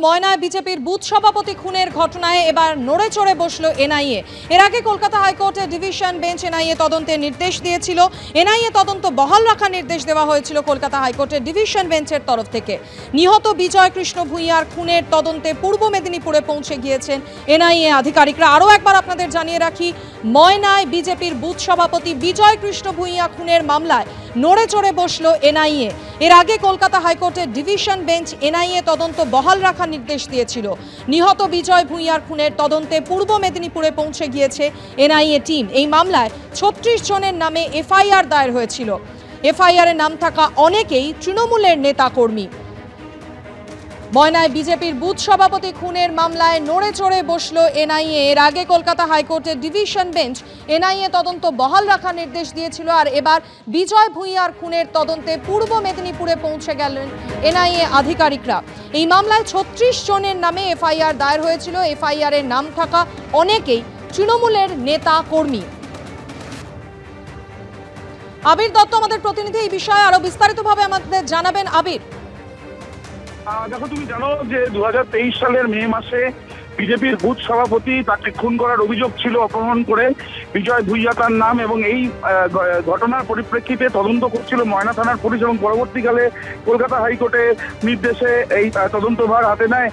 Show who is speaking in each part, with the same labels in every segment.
Speaker 1: ময়নায় বিজেপির বুথ সভাপতি খুনের ঘটনায় এবার নড়ে চড়ে বসল এনআইএ। এর আগে কলকাতা হাইকোর্টের ডিভিশন বেঞ্চ এনআইএ তদন্তের নির্দেশ দিয়েছিল। এনআইএ তদন্ত বহাল রাখার নির্দেশ দেওয়া হয়েছিল কলকাতা হাইকোর্টের ডিভিশন বেঞ্চের তরফ থেকে। নিহত বিজয় কৃষ্ণ ভূঁইয়ার খুনের তদন্তে পূর্ব মেদিনীপুরে পৌঁছে গিয়েছেন এনআইএ আধিকারিকরা। আরও একবার আপনাদের জানিয়ে রাখি, ময়নায় বিজেপির বুথ সভাপতি বিজয় কৃষ্ণ ভূঁইয়া খুনের মামলায় নড়ে চড়ে বসল এনআইএ। এর আগে কলকাতা হাইকোর্টের ডিভিশন বেঞ্চ এনআইএ তদন্ত বহাল রাখার নির্দেশ দিয়েছিল। নিহত বিজয় ভূঁইয়ার খুনের তদন্তে পূর্ব মেদিনীপুরে পৌঁছে গিয়েছে এনআইএ টিম। এই মামলায় ৩৬ জনের নামে এফআইআর দায়ের হয়েছিল। এফআইআরে নাম থাকা অনেকেই তৃণমূলের নেতা কর্মী। ময়নায় বিজেপির বুথ সভাপতি খুনের মামলায় নড়ে চড়ে বসল এনআইএ। এর আগে কলকাতা হাইকোর্টের ডিভিশন বেঞ্চ এনআইএ তদন্ত বহাল রাখার নির্দেশ দিয়েছিল। আর এবার বিজয় ভূঁইয়ার খুনের তদন্তে পূর্ব মেদিনীপুরে পৌঁছে গেলেন এনআইএ আধিকারিকরা। এই মামলায় ৩৬ জনের নামে এফআইআর দায়ের হয়েছিল। এফআইআর এর নাম থাকা অনেকেই তৃণমূলের নেতা কর্মী। আবির দত্ত আমাদের প্রতিনিধি, এই বিষয়ে আরো বিস্তারিতভাবে আমাদের জানাবেন। আবির,
Speaker 2: দেখো, তুমি জানো যে 2023 সালের মে মাসে বিজেপির বুথ সভাপতি তাকে খুন করার অভিযোগ ছিল অপহরণ করে। বিজয় ভূঁইয়া তার নাম, এবং এই ঘটনার পরিপ্রেক্ষিতে তদন্ত করছিল ময়না থানার পুলিশ, এবং পরবর্তীকালে কলকাতা হাইকোর্টের নির্দেশে এই তদন্তভার হাতে নেয়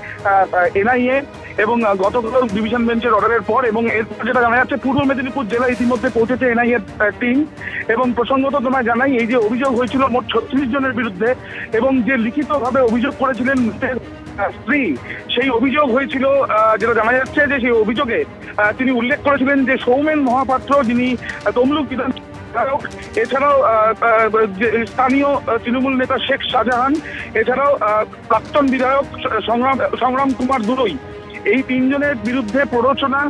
Speaker 2: এনআইএ। এবং গতকাল ডিভিশন বেঞ্চের অর্ডারের পর এবং এরপর যেটা জানা যাচ্ছে, পূর্ব মেদিনীপুর জেলা ইতিমধ্যে পৌঁছেছে এনআইএ টিম। এবং প্রসঙ্গত তোমায় জানাই, এই যে অভিযোগ হয়েছিল মোট 36 জনের বিরুদ্ধে, এবং যে লিখিতভাবে অভিযোগ করেছিলেন স্ত্রী, সেই অভিযোগ হয়েছিল, যেটা জানা যাচ্ছে যে সেই অভিযোগে তিনি উল্লেখ করেছিলেন যে সৌমেন মহাপাত্র, যিনি তমলুক বিধান বিধায়ক, এছাড়াও স্থানীয় তৃণমূল নেতা শেখ শাহজাহান, এছাড়াও প্রাক্তন বিধায়ক সংগ্রাম কুমার দুরই, এই তিনজনের বিরুদ্ধে প্ররোচনা,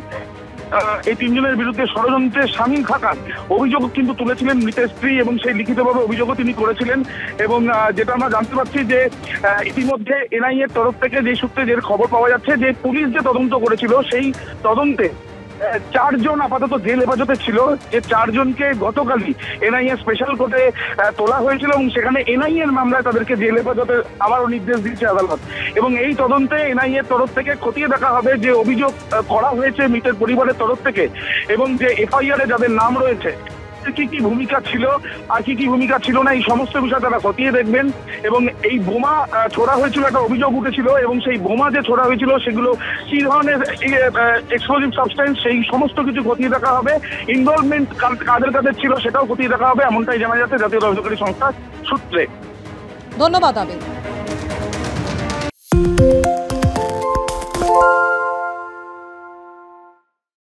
Speaker 2: এই তিনজনের বিরুদ্ধে ষড়যন্ত্রে সামিল থাকার অভিযোগ কিন্তু তুলেছিলেন মৃতের স্ত্রী, এবং সেই লিখিতভাবে অভিযোগও তিনি করেছিলেন। এবং যেটা আমরা জানতে পারছি যে ইতিমধ্যে এনআইএ এর তরফ থেকে যে সূত্রে যে খবর পাওয়া যাচ্ছে, যে পুলিশ যে তদন্ত করেছিল সেই তদন্তে 4 জন আপাতত জেল হেফাজতে ছিল, যে 4 জনকে গতকালই এনআইএ স্পেশাল কোর্টে তোলা হয়েছিল, এবং সেখানে এনআইএ এর মামলায় তাদেরকে জেল হেফাজতে আবারও নির্দেশ দিয়েছে আদালত। এবং এই তদন্তে এনআইএ এর তরফ থেকে খতিয়ে দেখা হবে যে অভিযোগ করা হয়েছে মৃতের পরিবারের তরফ থেকে, এবং যে এফআইআর এ যাদের নাম রয়েছে কি কি ভূমিকা ছিল আর কি কি ভূমিকা ছিল না, এই সমস্ত বিষয় তারা খতিয়ে দেখবেন। এবং এই বোমা ছোড়া হয়েছিল, একটা অভিযোগ উঠেছিল, এবং সেই বোমা যে ছোড়া হয়েছিল সেগুলো কি ধরনের এক্সপ্লোজিভ সাবস্টেন্স, সেই সমস্ত কিছু খতিয়ে দেখা হবে। ইনভলভমেন্ট কাদের কাদের ছিল সেটাও খতিয়ে দেখা হবে, এমনটাই জানা যাচ্ছে জাতীয় তদন্তকারী সংস্থার সূত্রে।
Speaker 1: ধন্যবাদ আবির।